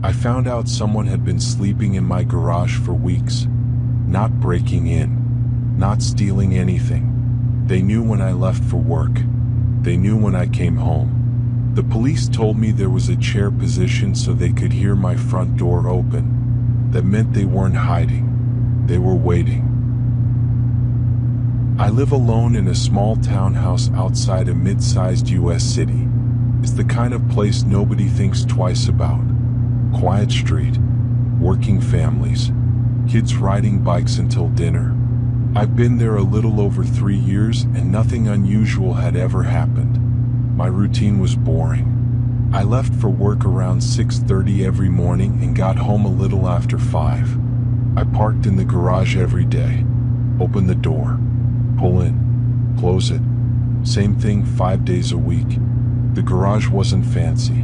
I found out someone had been sleeping in my garage for weeks, not breaking in, not stealing anything. They knew when I left for work. They knew when I came home. The police told me there was a chair positioned so they could hear my front door open. That meant they weren't hiding. They were waiting. I live alone in a small townhouse outside a mid-sized US city. It's the kind of place nobody thinks twice about. Quiet street, working families, kids riding bikes until dinner. I've been there a little over 3 years and nothing unusual had ever happened. My routine was boring. I left for work around 6:30 every morning and got home a little after 5. I parked in the garage every day. Open the door, pull in, close it. Same thing 5 days a week. The garage wasn't fancy.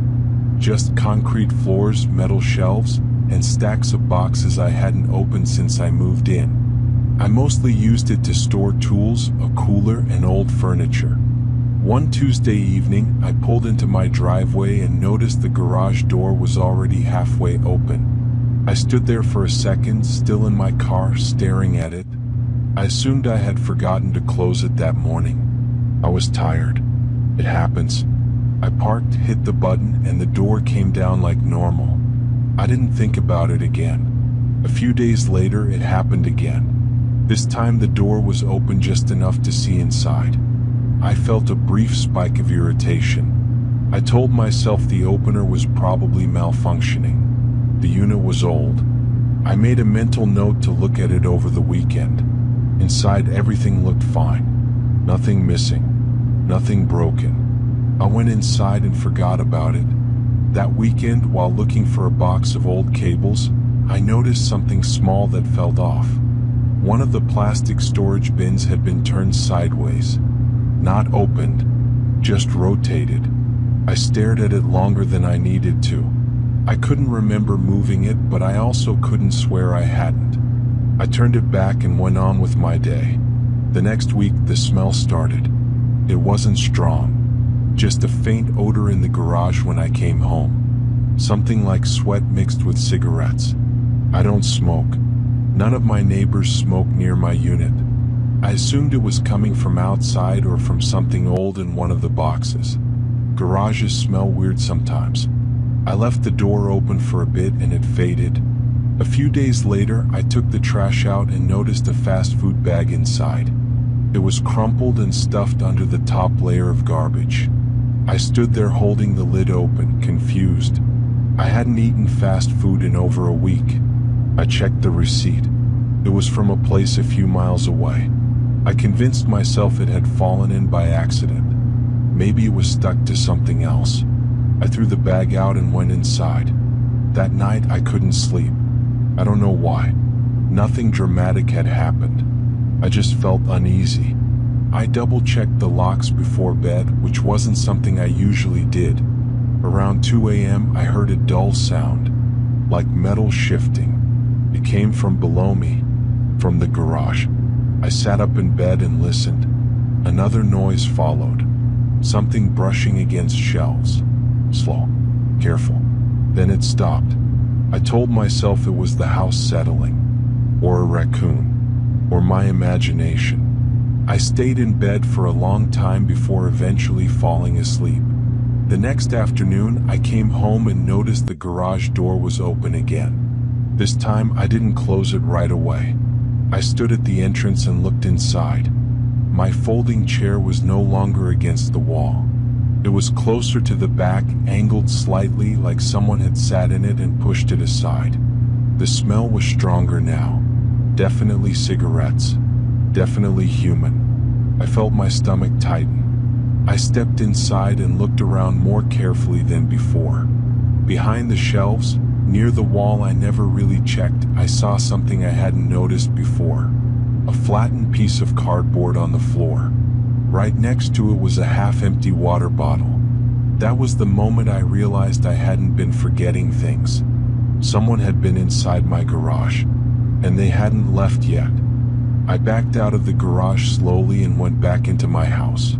Just concrete floors, metal shelves, and stacks of boxes I hadn't opened since I moved in. I mostly used it to store tools, a cooler, and old furniture. One Tuesday evening, I pulled into my driveway and noticed the garage door was already halfway open. I stood there for a second, still in my car, staring at it. I assumed I had forgotten to close it that morning. I was tired. It happens. I parked, hit the button, and the door came down like normal. I didn't think about it again. A few days later, it happened again. This time the door was open just enough to see inside. I felt a brief spike of irritation. I told myself the opener was probably malfunctioning. The unit was old. I made a mental note to look at it over the weekend. Inside everything looked fine. Nothing missing. Nothing broken. I went inside and forgot about it. That weekend, while looking for a box of old cables, I noticed something small that fell off. One of the plastic storage bins had been turned sideways. Not opened, just rotated. I stared at it longer than I needed to. I couldn't remember moving it, but I also couldn't swear I hadn't. I turned it back and went on with my day. The next week, the smell started. It wasn't strong. Just a faint odor in the garage when I came home. Something like sweat mixed with cigarettes. I don't smoke. None of my neighbors smoke near my unit. I assumed it was coming from outside or from something old in one of the boxes. Garages smell weird sometimes. I left the door open for a bit and it faded. A few days later, I took the trash out and noticed a fast food bag inside. It was crumpled and stuffed under the top layer of garbage. I stood there holding the lid open, confused. I hadn't eaten fast food in over a week. I checked the receipt. It was from a place a few miles away. I convinced myself it had fallen in by accident. Maybe it was stuck to something else. I threw the bag out and went inside. That night I couldn't sleep. I don't know why. Nothing dramatic had happened. I just felt uneasy. I double-checked the locks before bed, which wasn't something I usually did. Around 2 a.m. I heard a dull sound, like metal shifting. It came from below me, from the garage. I sat up in bed and listened. Another noise followed. Something brushing against shelves. Slow, careful. Then it stopped. I told myself it was the house settling, or a raccoon, or my imagination. I stayed in bed for a long time before eventually falling asleep. The next afternoon, I came home and noticed the garage door was open again. This time, I didn't close it right away. I stood at the entrance and looked inside. My folding chair was no longer against the wall. It was closer to the back, angled slightly like someone had sat in it and pushed it aside. The smell was stronger now. Definitely cigarettes. Definitely human. I felt my stomach tighten. I stepped inside and looked around more carefully than before. Behind the shelves, near the wall I never really checked, I saw something I hadn't noticed before. A flattened piece of cardboard on the floor. Right next to it was a half-empty water bottle. That was the moment I realized I hadn't been forgetting things. Someone had been inside my garage, and they hadn't left yet. I backed out of the garage slowly and went back into my house.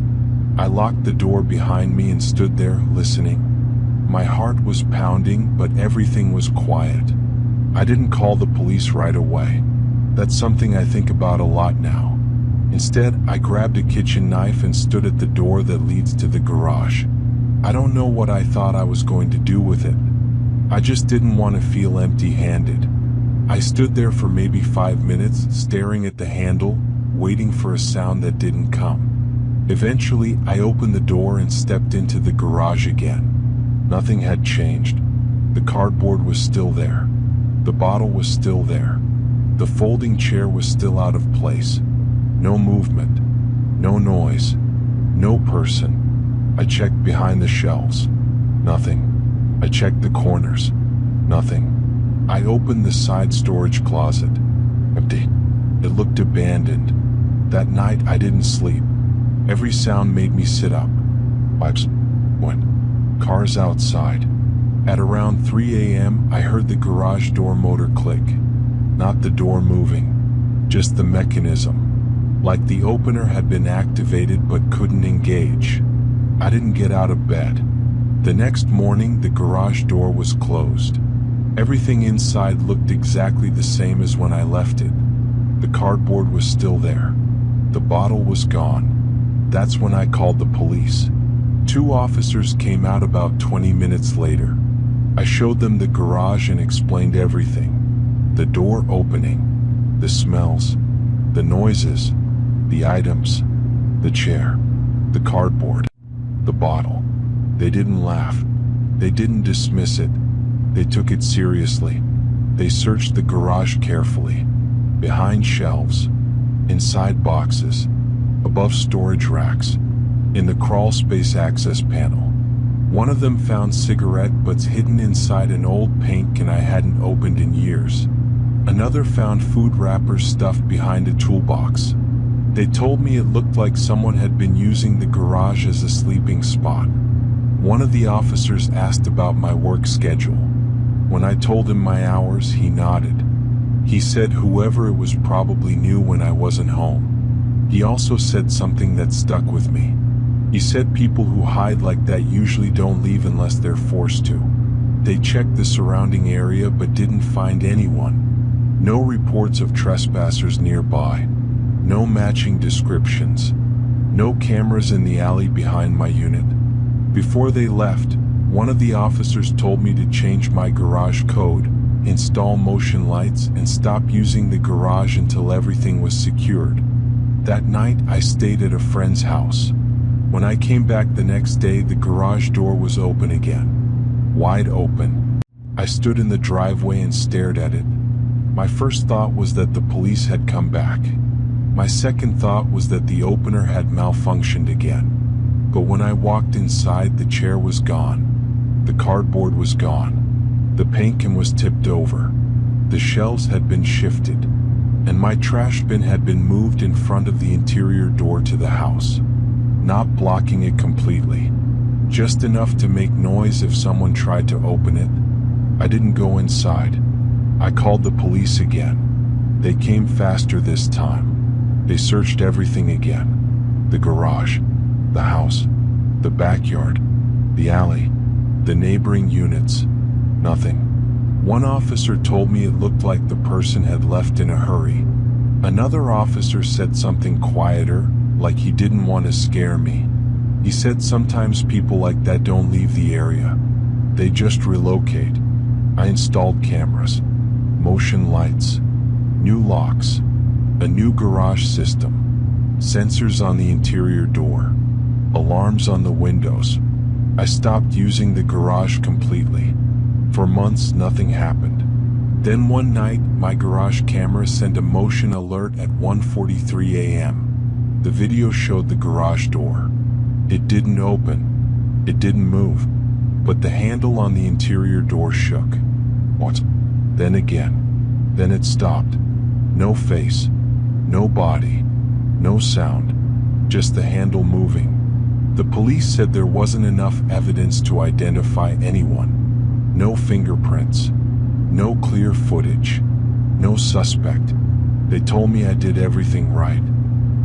I locked the door behind me and stood there, listening. My heart was pounding, but everything was quiet. I didn't call the police right away. That's something I think about a lot now. Instead, I grabbed a kitchen knife and stood at the door that leads to the garage. I don't know what I thought I was going to do with it. I just didn't want to feel empty-handed. I stood there for maybe 5 minutes, staring at the handle, waiting for a sound that didn't come. Eventually, I opened the door and stepped into the garage again. Nothing had changed. The cardboard was still there. The bottle was still there. The folding chair was still out of place. No movement. No noise. No person. I checked behind the shelves. Nothing. I checked the corners. Nothing. I opened the side storage closet. Empty. It looked abandoned. That night I didn't sleep. Every sound made me sit up. Pipes went. Cars outside. At around 3 a.m. I heard the garage door motor click. Not the door moving. Just the mechanism. Like the opener had been activated but couldn't engage. I didn't get out of bed. The next morning the garage door was closed. Everything inside looked exactly the same as when I left it. The cardboard was still there. The bottle was gone. That's when I called the police. 2 officers came out about 20 minutes later. I showed them the garage and explained everything. The door opening, the smells, the noises, the items, the chair, the cardboard, the bottle. They didn't laugh. They didn't dismiss it. They took it seriously. They searched the garage carefully. Behind shelves, inside boxes, above storage racks, in the crawl space access panel. One of them found cigarette butts hidden inside an old paint can I hadn't opened in years. Another found food wrappers stuffed behind a toolbox. They told me it looked like someone had been using the garage as a sleeping spot. One of the officers asked about my work schedule. When I told him my hours, he nodded. He said whoever it was probably knew when I wasn't home. He also said something that stuck with me. He said people who hide like that usually don't leave unless they're forced to. They checked the surrounding area but didn't find anyone. No reports of trespassers nearby. No matching descriptions. No cameras in the alley behind my unit. Before they left, one of the officers told me to change my garage code, install motion lights, and stop using the garage until everything was secured. That night, I stayed at a friend's house. When I came back the next day, the garage door was open again. Wide open. I stood in the driveway and stared at it. My first thought was that the police had come back. My second thought was that the opener had malfunctioned again. But when I walked inside, the chair was gone. The cardboard was gone. The paint can was tipped over. The shelves had been shifted. And my trash bin had been moved in front of the interior door to the house. Not blocking it completely. Just enough to make noise if someone tried to open it. I didn't go inside. I called the police again. They came faster this time. They searched everything again. The garage, the house, the backyard, the alley, the neighboring units. Nothing. One officer told me it looked like the person had left in a hurry. Another officer said something quieter, like he didn't want to scare me. He said sometimes people like that don't leave the area. They just relocate. I installed cameras, motion lights, new locks, a new garage system, sensors on the interior door, alarms on the windows. I stopped using the garage completely. For months, nothing happened. Then one night, my garage camera sent a motion alert at 1:43 a.m. The video showed the garage door. It didn't open. It didn't move. But the handle on the interior door shook. What? Then again. Then it stopped. No face. No body. No sound. Just the handle moving. The police said there wasn't enough evidence to identify anyone. No fingerprints. No clear footage. No suspect. They told me I did everything right.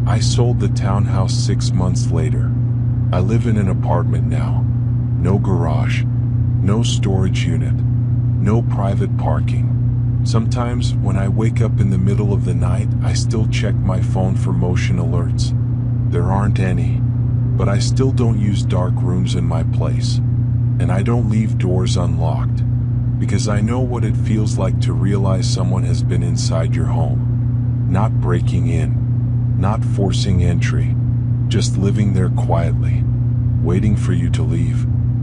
I sold the townhouse 6 months later. I live in an apartment now. No garage. No storage unit. No private parking. Sometimes, when I wake up in the middle of the night, I still check my phone for motion alerts. There aren't any. But I still don't use dark rooms in my place. And I don't leave doors unlocked. Because I know what it feels like to realize someone has been inside your home. Not breaking in. Not forcing entry. Just living there quietly. Waiting for you to leave.